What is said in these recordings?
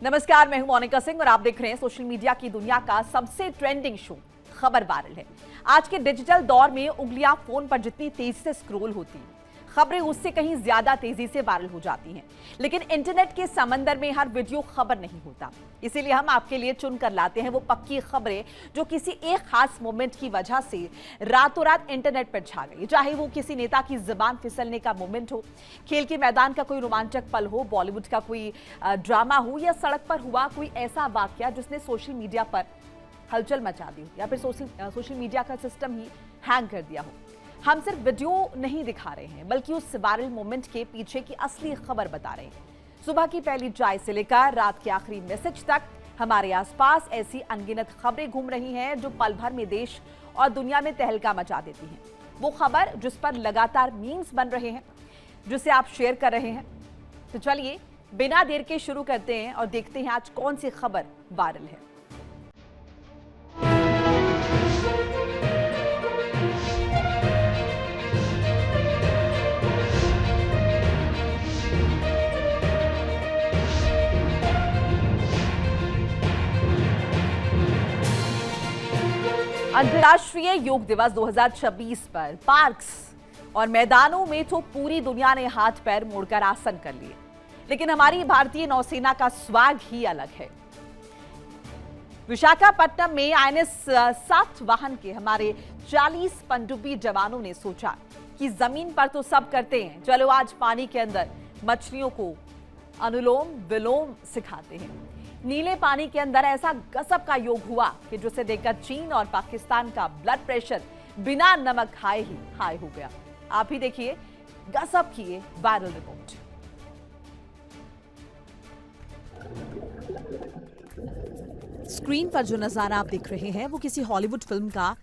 नमस्कार, मैं हूं मोनिका सिंह और आप देख रहे हैं सोशल मीडिया की दुनिया का सबसे ट्रेंडिंग शो खबर वायरल है। आज के डिजिटल दौर में उंगलियां फोन पर जितनी तेजी से स्क्रॉल होती हैं, खबरें उससे कहीं ज्यादा तेजी से वायरल हो जाती हैं। लेकिन इंटरनेट के समंदर में हर वीडियो खबर नहीं होता, इसीलिए हम आपके लिए चुन कर लाते हैं वो पक्की खबरें जो किसी एक खास मोमेंट की वजह से रातों रात इंटरनेट पर छा गई। चाहे वो किसी नेता की जुबान फिसलने का मोमेंट हो, खेल के मैदान का कोई रोमांचक पल हो, बॉलीवुड का कोई ड्रामा हो, या सड़क पर हुआ कोई ऐसा वाकया जिसने सोशल मीडिया पर हलचल मचा दी हो, या फिर सोशल मीडिया का सिस्टम ही हैंग कर दिया हो। हम सिर्फ वीडियो नहीं दिखा रहे हैं, बल्कि उस वायरल मोमेंट के पीछे की असली खबर बता रहे हैं। सुबह की पहली चाय से लेकर रात के आखिरी मैसेज तक हमारे आसपास ऐसी अनगिनत खबरें घूम रही हैं जो पल भर में देश और दुनिया में तहलका मचा देती हैं। वो खबर जिस पर लगातार मीम्स बन रहे हैं, जिसे आप शेयर कर रहे हैं। तो चलिए बिना देर के शुरू करते हैं और देखते हैं आज कौन सी खबर वायरल है। अंतर्राष्ट्रीय योग दिवस 2026 पर पार्क्स और मैदानों में तो पूरी दुनिया ने हाथ पैर मोड़कर आसन कर लिए, लेकिन हमारी भारतीय नौसेना का स्वाग ही अलग है। विशाखापट्टनम में आईएनएस सातवाहन के हमारे 40 पनडुब्बी जवानों ने सोचा कि जमीन पर तो सब करते हैं, चलो आज पानी के अंदर मछलियों को अनुलोम विलोम सिखाते हैं। नीले पानी के अंदर ऐसा गजब का योग हुआ कि जिसे देखकर चीन और पाकिस्तान का ब्लड प्रेशर बिना नमक खाए ही हाई हो गया। आप ही देखिए गजब की ये वायरल रिपोर्ट। स्क्रीन पर जो नजारा आप देख रहे हैं वो किसी हॉलीवुड फिल्म का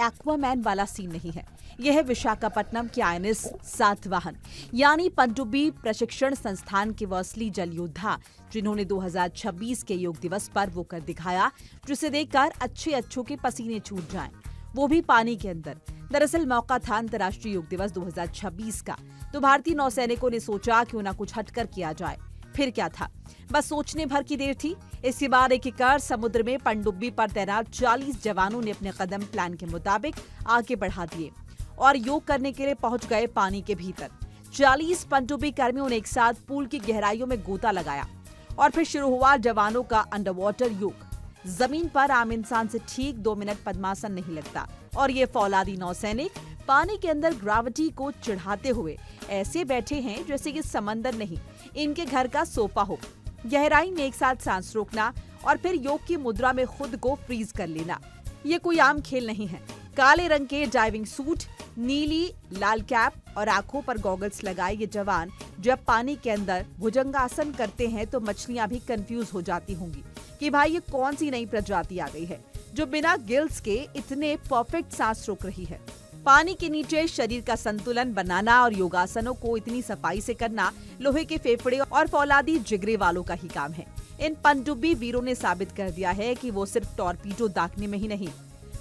एक्वामैन वाला सीन नहीं है। यह है विशाखापट्टनम के आईएनएस सातवाहन यानी पनडुब्बी प्रशिक्षण संस्थान के वो असली जल योद्धा जिन्होंने 2026 के योग दिवस पर वो कर दिखाया जिसे देखकर अच्छों के पसीने छूट जाएं, वो भी पानी के अंदर। दरअसल मौका था अंतर्राष्ट्रीय योग दिवस 2026 का, तो भारतीय नौसैनिकों ने सोचा क्यों ना कुछ हटकर किया जाए। फिर क्या था, बस सोचने भर की देर थी। इसके बाद एक एकड़ समुद्र में पनडुब्बी पर तैनात 40 जवानों ने अपने कदम प्लान के मुताबिक आगे बढ़ा दिए और योग करने के लिए पहुंच गए पानी के भीतर। 40 पनडुब्बी कर्मियों ने एक साथ पूल की गहराइयों में गोता लगाया और फिर शुरू हुआ जवानों का अंडर वाटर योग। जमीन पर आम इंसान से ठीक 2 मिनट पद्मासन नहीं लगता और ये फौलादी नौसैनिक पानी के अंदर ग्रेविटी को चिढ़ाते हुए ऐसे बैठे हैं जैसे ये समंदर नहीं, इनके घर का सोफा हो। गहराई में एक साथ सांस रोकना और फिर योग की मुद्रा में खुद को फ्रीज कर लेना, ये कोई आम खेल नहीं है। काले रंग के डाइविंग सूट, नीली लाल कैप और आंखों पर गॉगल्स लगाए ये जवान जब पानी के अंदर भुजंगासन करते हैं तो मछलियां भी कंफ्यूज हो जाती होंगी कि भाई ये कौन सी नई प्रजाति आ गई है जो बिना गिल्स के इतने परफेक्ट सांस रोक रही है। पानी के नीचे शरीर का संतुलन बनाना और योगासनों को इतनी सफाई से करना लोहे के फेफड़े और फौलादी जिगरे वालों का ही काम है। इन पनडुब्बी वीरों ने साबित कर दिया है कि वो सिर्फ टॉर्पीडो दागने में ही नहीं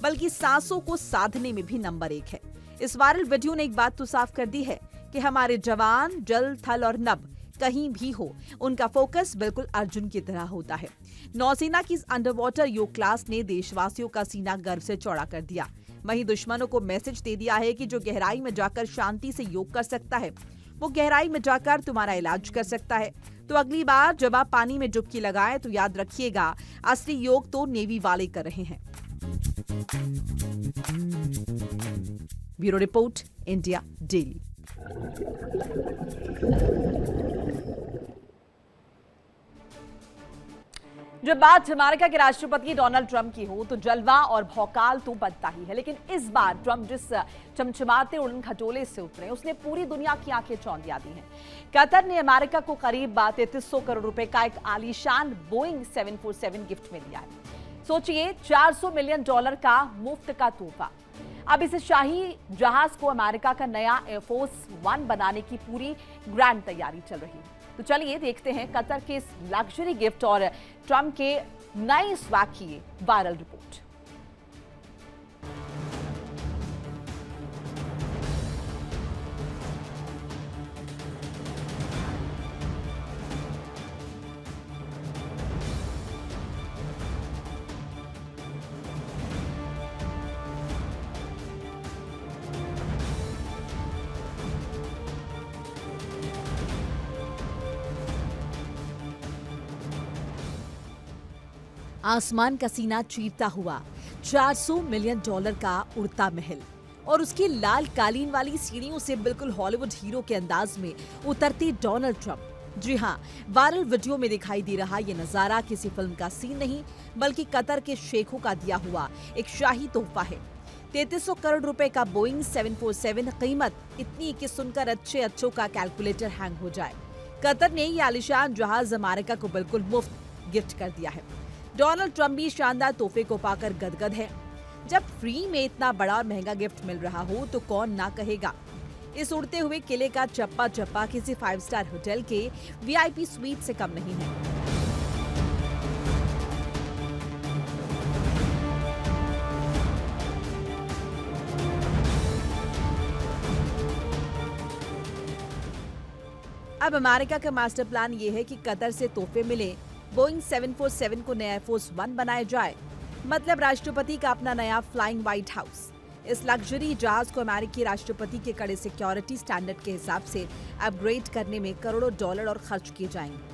बल्कि सांसों को साधने में भी नंबर 1 है। इस वायरल वीडियो ने एक बात तो साफ कर दी है कि हमारे जवान जल थल और नभ कहीं भी हो, उनका फोकस बिल्कुल अर्जुन की तरह होता है। नौसेना की इस अंडर वाटर योग क्लास ने देशवासियों का सीना गर्व से चौड़ा कर दिया, वहीं दुश्मनों को मैसेज दे दिया है कि जो गहराई में जाकर शांति से योग कर सकता है वो गहराई में जाकर तुम्हारा इलाज कर सकता है। तो अगली बार जब आप पानी में डुबकी लगाएं तो याद रखिएगा, असली योग तो नेवी वाले कर रहे हैं। Bureau report, India daily. जब बात अमेरिका के राष्ट्रपति डोनाल्ड ट्रंप की हो तो जलवा और भौकाल तो बनता ही है, लेकिन इस बार ट्रंप जिस चमचमाते उड़न खटोले से उतरे उसने पूरी दुनिया की आंखें चौंधिया दी हैं। कतर ने अमेरिका को करीब 3300 करोड़ रुपए का एक आलीशान बोइंग 747 गिफ्ट में दिया है। सोचिए, $400 मिलियन का मुफ्त का तोहफा। अब इस शाही जहाज को अमेरिका का नया एयरफोर्स 1 बनाने की पूरी ग्रैंड तैयारी चल रही है। तो चलिए देखते हैं कतर के इस लग्जरी गिफ्ट और ट्रंप के नए स्वैग की वायरल रिपोर्ट। आसमान का सीना चीरता हुआ $400 मिलियन का उड़ता महल और उसकी लाल कालीन वाली सीढ़ियों से बिल्कुल हॉलीवुड हीरो के अंदाज में उतरते डोनाल्ड ट्रंप। जी हाँ, वायरल वीडियो में दिखाई दे रहा ये नजारा किसी फिल्म का सीन नहीं बल्कि कतर के शेखों का दिया हुआ एक शाही तोहफा है। 3300 करोड़ रुपए का बोइंग 747 कीमत इतनी कि सुनकर अच्छों का कैलकुलेटर हैंग हो जाए। कतर ने ये आलिशान जहाज अमेरिका को बिल्कुल मुफ्त गिफ्ट कर दिया है। डोनाल्ड ट्रंप भी शानदार तोहफे को पाकर गदगद है। जब फ्री में इतना बड़ा और महंगा गिफ्ट मिल रहा हो तो कौन ना कहेगा। इस उड़ते हुए किले का चप्पा चप्पा किसी 5 स्टार होटल के VIP स्वीट से कम नहीं है। अब अमेरिका का मास्टर प्लान ये है कि कतर से तोहफे मिले, बोइंग 747 को नया एयरफोर्स 1 बनाया जाए, मतलब राष्ट्रपति का अपना नया फ्लाइंग व्हाइट हाउस। इस लग्जरी जहाज को अमेरिकी राष्ट्रपति के कड़े सिक्योरिटी स्टैंडर्ड के हिसाब से अपग्रेड करने में करोड़ों डॉलर और खर्च किए जाएंगे।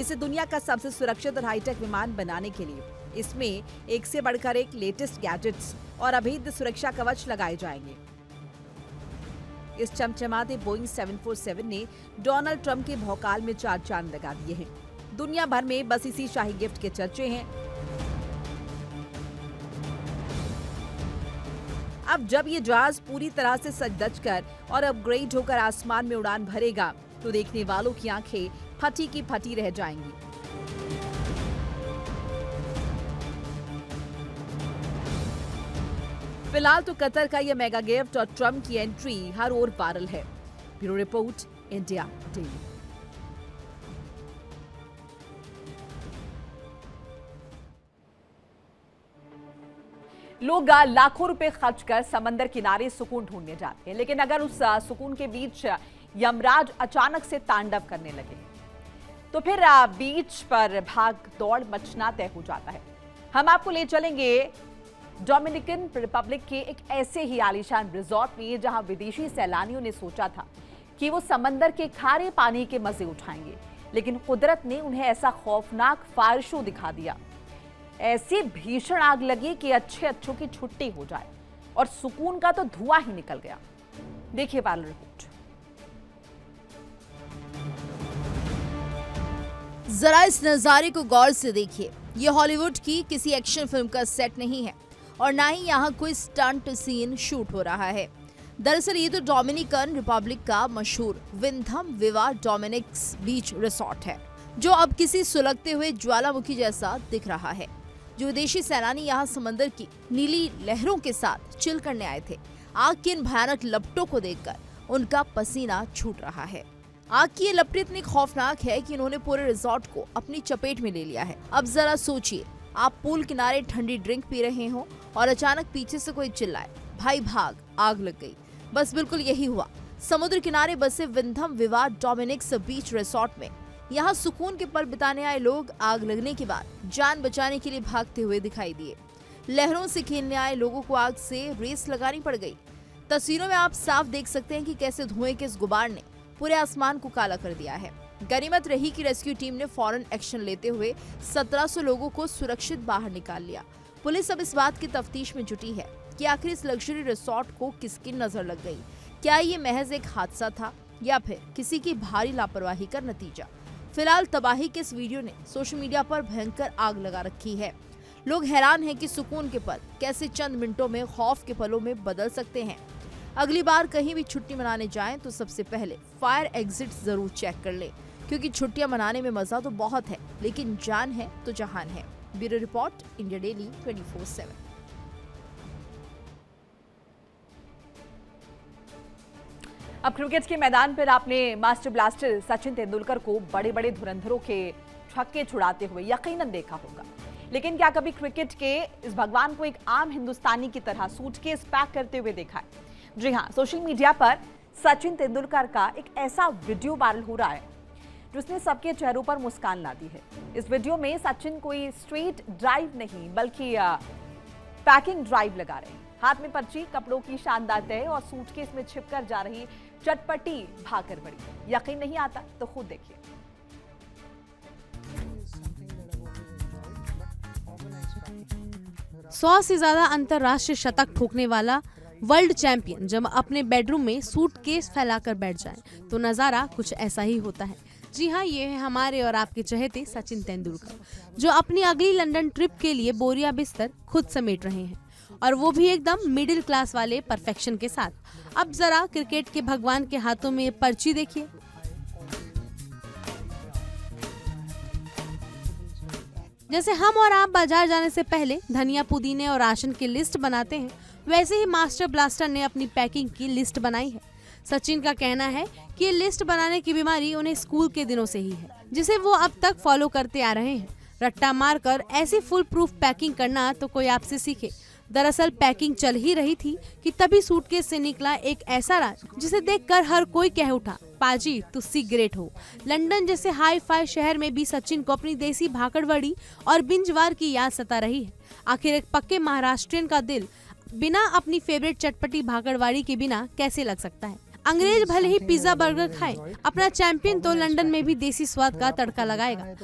इसे दुनिया का सबसे सुरक्षित और हाईटेक विमान बनाने के लिए इसमें एक से बढ़कर एक लेटेस्ट गैजेट्स और अभेद्य सुरक्षा कवच लगाए जाएंगे। इस चमचमाते बोइंग 747 ने डोनाल्ड ट्रंप के भौकाल में 4 चांद लगा दिए हैं। दुनिया भर में बस इसी शाही गिफ्ट के चर्चे हैं। अब जब ये जहाज पूरी तरह से सज धज कर और अपग्रेड होकर आसमान में उड़ान भरेगा तो देखने वालों की आंखें फटी की फटी रह जाएंगी। फिलहाल तो कतर का यह मेगा गिफ्ट और ट्रंप की एंट्री हर ओर वायरल है। Bureau report, India daily. लोग लाखों रुपए खर्च कर समंदर किनारे सुकून ढूंढने जाते हैं, लेकिन अगर उस सुकून के बीच यमराज अचानक से तांडव करने लगे तो फिर बीच पर भाग दौड़ मचना तय हो जाता है। हम आपको ले चलेंगे डोमिनिकन रिपब्लिक के एक ऐसे ही आलीशान रिजॉर्ट में जहां विदेशी सैलानियों ने सोचा था कि वो समंदर के खारे पानी के मजे उठाएंगे, लेकिन कुदरत ने उन्हें ऐसा खौफनाक फायर शो दिखा दिया। ऐसी भीषण आग लगी कि अच्छों की छुट्टी हो जाए और सुकून का तो धुआं ही निकल गया। देखिए वायरल रिपोर्ट। जरा इस नजारे को गौर से देखिए। ये हॉलीवुड की किसी एक्शन फिल्म का सेट नहीं है और ना ही यहाँ कोई स्टंट सीन शूट हो रहा है। दरअसल ये तो डोमिनिकन रिपब्लिक का मशहूर विंथम विवा डोमिनिक्स बीच रिसोर्ट है, जो अब किसी सुलगते हुए ज्वालामुखी जैसा दिख रहा है। जो विदेशी सैलानी यहाँ समंदर की नीली लहरों के साथ चिल करने आए थे, आग की इन भयानक लपटों को देखकर उनका पसीना छूट रहा है। आग की ये लपटें इतनी खौफनाक है कि इन्होंने पूरे रिजॉर्ट को अपनी चपेट में ले लिया है। अब जरा सोचिए, आप पूल किनारे ठंडी ड्रिंक पी रहे हो और अचानक पीछे से कोई चिल्लाए, भाई भाग, आग लग गई। बस बिल्कुल यही हुआ। समुद्र किनारे बसे विंथम विवा डोमिनिक्स बीच रिसोर्ट में यहाँ सुकून के पल बिताने आए लोग आग लगने के बाद जान बचाने के लिए भागते हुए दिखाई दिए। लहरों से खेलने आए लोगों को आग से रेस लगानी पड़ गई। तस्वीरों में आप साफ देख सकते हैं कि कैसे धुएं के इस गुबार ने पूरे आसमान को काला कर दिया है। गनीमत रही कि रेस्क्यू टीम ने फौरन एक्शन लेते हुए 1700 लोगों को सुरक्षित बाहर निकाल लिया। पुलिस अब इस बात की तफ्तीश में जुटी है कि आखिर इस लग्जरी रिसोर्ट को किसकी नजर लग गई। क्या ये महज एक हादसा था या फिर किसी की भारी लापरवाही का नतीजा? फिलहाल तबाही के इस वीडियो ने सोशल मीडिया पर भयंकर आग लगा रखी है। लोग हैरान हैं कि सुकून के पल कैसे चंद मिनटों में खौफ के पलों में बदल सकते हैं। अगली बार कहीं भी छुट्टी मनाने जाएं तो सबसे पहले फायर एग्जिट जरूर चेक कर लें, क्योंकि छुट्टियां मनाने में मजा तो बहुत है, लेकिन जान है तो जहान है। Bureau report, India daily 24/7। अब क्रिकेट के मैदान पर आपने मास्टर ब्लास्टर सचिन तेंदुलकर को बड़े बड़े धुरंधरों के छक्के छुड़ाते हुए यकीनन देखा होगा, लेकिन क्या कभी क्रिकेट के इस भगवान को एक आम हिंदुस्तानी की तरह सूटकेस पैक करते हुए देखा है? जी हाँ, सोशल मीडिया पर सचिन तेंदुलकर का एक ऐसा वीडियो वायरल हो रहा है जिसने सबके चेहरों पर मुस्कान ला दी है। इस वीडियो में सचिन कोई स्ट्रीट ड्राइव नहीं बल्कि पैकिंग ड्राइव लगा रहे हैं। हाथ में पर्ची, कपड़ों की शानदार तय और सूटकेस में छिपकर जा रही चटपटी भाकर बड़ी। यकीन नहीं आता तो खुद देखिए। सौ से ज्यादा अंतरराष्ट्रीय शतक ठोकने वाला वर्ल्ड चैंपियन जब अपने बेडरूम में सूटकेस फैलाकर बैठ जाए तो नजारा कुछ ऐसा ही होता है। जी हाँ, ये है हमारे और आपके चहेते सचिन तेंदुलकर, जो अपनी अगली लंदन ट्रिप के लिए बोरिया बिस्तर खुद समेट रहे हैं, और वो भी एकदम मिडिल क्लास वाले परफेक्शन के साथ। अब जरा क्रिकेट के भगवान के हाथों में ये पर्ची देखिए। जैसे हम और आप बाजार जाने से पहले धनिया, पुदीने और राशन की लिस्ट बनाते हैं, वैसे ही मास्टर ब्लास्टर ने अपनी पैकिंग की लिस्ट बनाई है। सचिन का कहना है कि ये लिस्ट बनाने की बीमारी उन्हें स्कूल के दिनों से ही है, जिसे वो अब तक फॉलो करते आ रहे हैं। रट्टा मारकर ऐसी फुल प्रूफ पैकिंग करना तो कोई आपसे सीखे। दरअसल पैकिंग चल ही रही थी कि तभी सूटकेस से निकला एक ऐसा राज जिसे देखकर हर कोई कह उठा, पाजी तुस्सी ग्रेट हो। लंदन जैसे हाई फाई शहर में भी सचिन को अपनी देसी भाकड़वड़ी और बिंजवार की याद सता रही है। आखिर एक पक्के महाराष्ट्रियन का दिल बिना अपनी फेवरेट चटपटी भाकड़वाड़ी के बिना कैसे लग सकता है। अंग्रेज भले ही पिज्जा बर्गर खाए, अपना चैंपियन तो लंदन में भी देसी स्वाद का तड़का लगाएगा।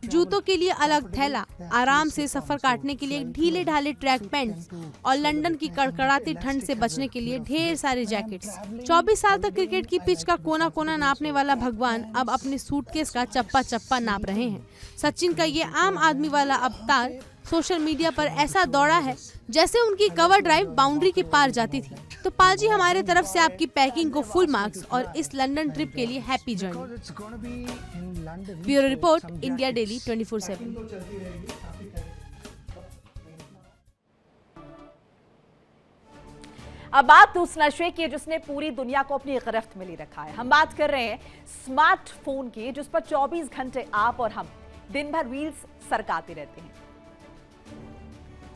जूतों के लिए अलग थैला, आराम से सफर काटने के लिए ढीले ढाले ट्रैक पैंट्स और लंदन की कड़कड़ाती ठंड से बचने के लिए ढेर सारे जैकेट्स। 24 साल तक क्रिकेट की पिच का कोना कोना नापने वाला भगवान अब अपने सूटकेस का चप्पा चप्पा नाप रहे हैं। सचिन का ये आम आदमी वाला अवतार सोशल मीडिया पर ऐसा दौड़ा है जैसे उनकी कवर ड्राइव बाउंड्री के पार जाती थी। तो पाजी, हमारे तरफ से आपकी पैकिंग को फुल मार्क्स और इस लंदन ट्रिप के लिए happy journey. Bureau report, India daily 24/7। अब बात उस नशे की जिसने पूरी दुनिया को अपनी गिरफ्त में ले रखा है। हम बात कर रहे हैं स्मार्टफोन की, जिस पर 24 घंटे आप और हम दिन भर रील्स सरकाते रहते हैं,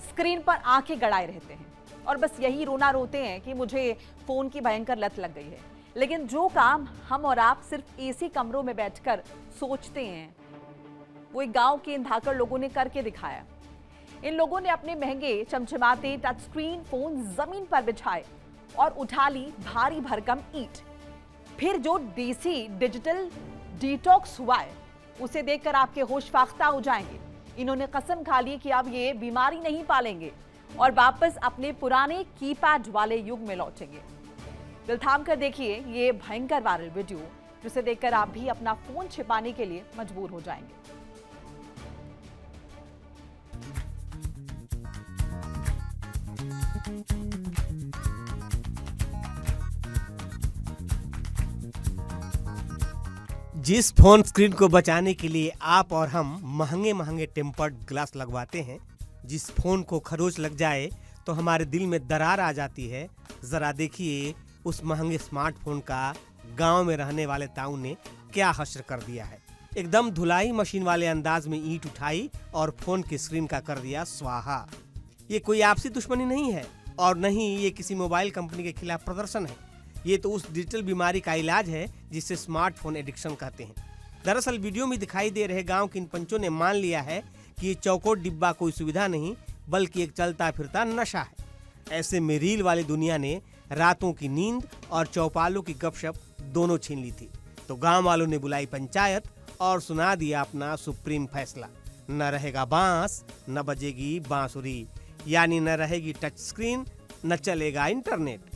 स्क्रीन पर आंखें गड़ाए रहते हैं और बस यही रोना रोते हैं कि मुझे फोन की भयंकर लत लग गई है। लेकिन जो काम हम और आप सिर्फ एसी कमरों में बैठकर सोचते हैं, वो एक गांव के इन धाकड़ लोगों ने करके दिखाया। इन लोगों ने अपने महंगे चमचमाते टच स्क्रीन फोन जमीन पर बिछाए और उठा ली भारी भरकम ईंट। फिर जो देसी डिजिटल डिटॉक्स हुआ है, उसे देखकर आपके होश फाख्ता हो जाएंगे। इन्होंने कसम खा ली कि अब ये बीमारी नहीं पालेंगे और वापस अपने पुराने कीपैड वाले युग में लौटेंगे। दिल थाम कर देखिए ये भयंकर वायरल वीडियो, जिसे देखकर आप भी अपना फोन छिपाने के लिए मजबूर हो जाएंगे। जिस फोन स्क्रीन को बचाने के लिए आप और हम महंगे महंगे टेम्पर्ड ग्लास लगवाते हैं, जिस फोन को खरोच लग जाए तो हमारे दिल में दरार आ जाती है, जरा देखिए उस महंगे स्मार्टफोन का गांव में रहने वाले ताऊ ने क्या हश्र कर दिया है। एकदम धुलाई मशीन वाले अंदाज में ईंट उठाई और फोन की स्क्रीन का कर दिया स्वाहा। ये कोई आपसी दुश्मनी नहीं है और नहीं ये किसी मोबाइल कंपनी के खिलाफ प्रदर्शन है। ये तो उस डिजिटल बीमारी का इलाज है जिसे स्मार्टफोन एडिक्शन कहते हैं। दरअसल वीडियो में दिखाई दे रहे गांव के इन पंचों ने मान लिया है कि ये चौकोर डिब्बा कोई सुविधा नहीं बल्कि एक चलता फिरता नशा है। ऐसे में रील वाली दुनिया ने रातों की नींद और चौपालों की गपशप दोनों छीन ली थी। तो गांव वालों ने बुलाई पंचायत और सुना दिया अपना सुप्रीम फैसला। न रहेगा बांस, न बजेगी बांसुरी, यानी न रहेगी टच स्क्रीन, न चलेगा इंटरनेट।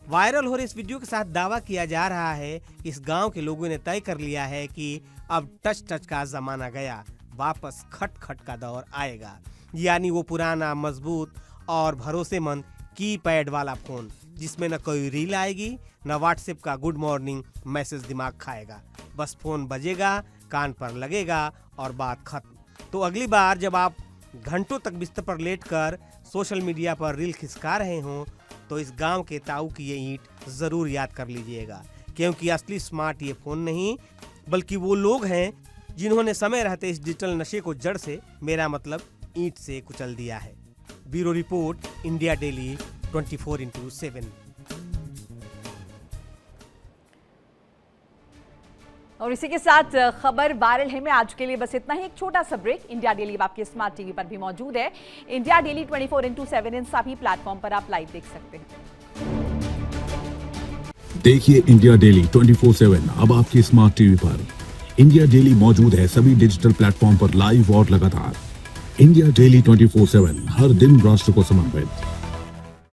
वायरल हो रहे इस वीडियो के साथ दावा किया जा रहा है कि इस गांव के लोगों ने तय कर लिया है कि अब टच का जमाना गया, वापस खट खट का दौर आएगा। यानी वो पुराना मजबूत और भरोसेमंद कीपैड वाला फोन, जिसमें न कोई रील आएगी, न व्हाट्सएप का गुड मॉर्निंग मैसेज दिमाग खाएगा। बस फोन बजेगा, कान पर लगेगा और बात खत्म। तो अगली बार जब आप घंटों तक बिस्तर पर लेटकर सोशल मीडिया पर रील खिसका रहे हों, तो इस गांव के ताऊ की ये ईंट जरूर याद कर लीजिएगा, क्योंकि असली स्मार्ट ये फोन नहीं बल्कि वो लोग हैं जिन्होंने समय रहते इस डिजिटल नशे को जड़ से, मेरा मतलब ईंट से कुचल दिया है। Bureau report, India daily 24/7। और इसी के साथ खबर वायरल है में आज के लिए बस इतना ही। एक छोटा सा ब्रेक। इंडिया डेली अब आपके स्मार्ट टीवी पर भी मौजूद है। इंडिया डेली 24/7 इन सभी प्लेटफॉर्म पर आप लाइव देख सकते हैं। देखिए इंडिया डेली 24/7 अब आपके स्मार्ट टीवी पर। इंडिया डेली मौजूद है सभी डिजिटल प्लेटफॉर्म पर लाइव और लगातार। इंडिया डेली 24/7 हर दिन राष्ट्र को समर्पित।